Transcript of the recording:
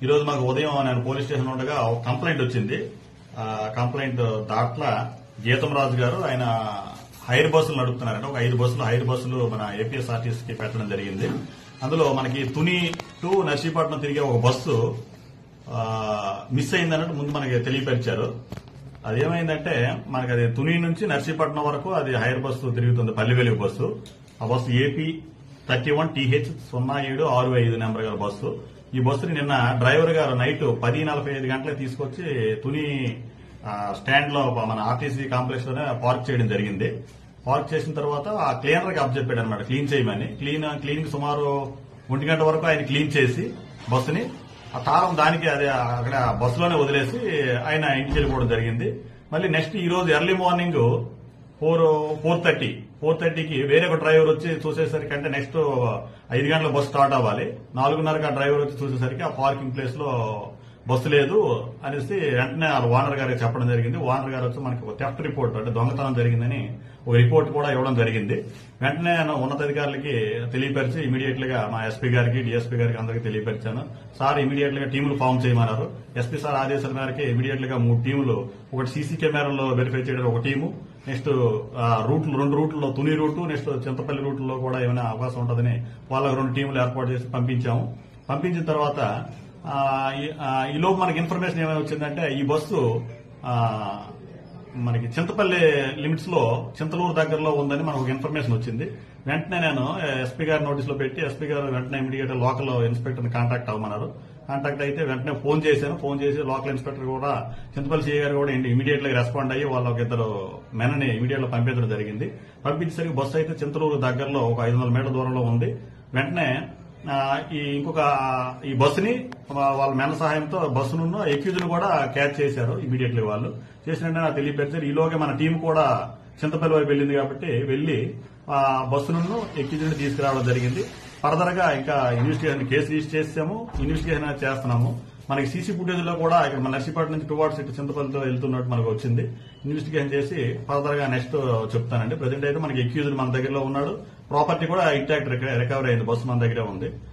ఈ రోజు మాకు ఉదయం నేను పోలీస్ స్టేషన్ ఉండగా ఒక కంప్లైంట్ వచ్చింది. ఆ కంప్లైంట్ దాంట్లో గీతం రాజు గారు ఆయన హైర్ బస్సులు నడుపుతున్నారంటే ఒక 5 బస్సులు హైర్ బస్సులు మన ఏపీఎస్ఆర్టీసీకి పెట్టడం జరిగింది. అందులో మనకి తుని టు నర్సీపట్నం తిరిగే ఒక బస్సు మిస్ అయిందన్నట్టు ముందు మనకి తెలియపరిచారు. అదేమైందంటే మనకి అది తుని నుంచి నర్సీపట్నం వరకు అది హైర్ బస్సు తిరుగుతుంది, పల్లి వెలుగు బస్సు. ఆ బస్సు ఏపీ 31TH0765 నెంబర్ గల బస్సు. ఈ బస్సుని నిన్న డ్రైవర్ గారు నైట్ 10:45 గంటలకు తీసుకొచ్చి తుని స్టాండ్ లో మన ఆర్టీసీ కాంప్లెక్స్ లోనే పార్క్ చేయడం జరిగింది. పార్క్ చేసిన తర్వాత ఆ క్లీనర్ కి అప్పచెప్పాడు అనమాట క్లీన్ చేయమని. క్లీనింగ్ సుమారు 1 గంట వరకు ఆయన క్లీన్ చేసి బస్సుని ఆ తారం దానికి అది అక్కడ బస్సులోనే వదిలేసి ఆయన ఇంటికి వెళ్ళిపోవడం జరిగింది. మళ్ళీ నెక్స్ట్ ఈ రోజు ఎర్లీ మార్నింగ్ 4:30కి వేరే ఒక డ్రైవర్ వచ్చి చూసేసరికి అంటే నెక్స్ట్ 5 గంటల బస్సు స్టార్ట్ అవ్వాలి. 4:30కి ఆ డ్రైవర్ వచ్చి చూసేసరికి ఆ పార్కింగ్ ప్లేస్ లో బస్సు లేదు అనేసి వెంటనే ఓనర్ గారికి చెప్పడం జరిగింది. ఓనర్ గారు వచ్చి మనకి ఒక థెఫ్ట్ రిపోర్ట్ అంటే దొంగతనం జరిగిందని ఒక రిపోర్ట్ కూడా ఇవ్వడం జరిగింది. వెంటనే నేను ఉన్నతాధికారులకి తెలియపరిచి ఇమీడియట్ గా మా ఎస్పీ గారికి డిఎస్పీ గారికి అందరికీ తెలియపరిచాను. సార్ ఇమీడియట్ గా టీములు ఫామ్ చేయమన్నారు. ఎస్పీ సార్ ఆదేశాల మేరకు ఇమీడియట్ గా 3 టీములు, ఒకటి సీసీ కెమెరాలో వెరిఫై చేయడం ఒక టీము, నెక్స్ట్ రూట్లు 2 రూట్లలో తుని రూటు నెక్స్ట్ చింతపల్లి రూట్లో కూడా ఏమైనా అవకాశం ఉంటుందని వాళ్ళకి 2 టీములు ఏర్పాటు చేసి పంపించాము. పంపించిన తర్వాత ఈ లోపు మనకి ఇన్ఫర్మేషన్ ఏమైనా వచ్చిందంటే ఈ బస్సు మనకి చింతపల్లి లిమిట్స్ లో చింతలూరు దగ్గరలో ఉందని మనకు ఒక ఇన్ఫర్మేషన్ వచ్చింది. వెంటనే నేను ఎస్పీ గారి నోటీస్ లో పెట్టి ఎస్పీ గారు వెంటనే ఇమీడియట్ లోకల్ ఇన్స్పెక్టర్ ని కాంటాక్ట్ అవ్వమన్నారు. కాంటాక్ట్ అయితే వెంటనే ఫోన్ చేశాను. ఫోన్ చేసి లోకల్ ఇన్స్పెక్టర్ కూడా చింతపల్లి సిఐ గారు కూడా ఇమీడియట్ గా రెస్పాండ్ అయ్యి వాళ్ళ ఒక 2 మెనని ఇమీడియట్ గా పంపించడం జరిగింది. పంపించేసరికి బస్సు అయితే చింతలూరు దగ్గరలో ఒక 500 మీటర్ల దూరంలో ఉంది. వెంటనే ఈ బస్సుని వాళ్ళ మెన సహాయంతో బస్సును ఎక్యూజ్ ను కూడా క్యాచ్ చేశారు ఇమీడియట్లీ. వాళ్ళు చేసినట్టు నాకు తెలియపరిచారు. ఈలోగా మన టీం కూడా చింతపల్లి వైపు వెళ్ళింది కాబట్టి వెళ్లి ఆ బస్సును ఎక్యూజ్ ని తీసుకురావడం జరిగింది. ఫర్దర్ గా ఇంకా ఇన్వెస్టిగేషన్ కేసు రిజిస్టర్ చేసాము, ఇన్వెస్టిగేషన్ చేస్తున్నాము. మనకి సీసీ ఫుటేజ్ లో కూడా ఇక్కడ మన నర్సీపట్నం నుంచి టువార్డ్స్ ఇటు చింతపల్లితో వెళ్తున్నట్టు మనకు వచ్చింది. ఇన్వెస్టిగేషన్ చేసి ఫర్దర్ గా నెక్స్ట్ చెప్తానండి. ప్రజెంట్ అయితే మనకి ఎక్యూజ్ మన దగ్గరలో ఉన్నాడు. ప్రాపర్టీ కూడా ఇంటాక్ట్ రికవర్ అయింది. బస్సు మన దగ్గరే ఉంది.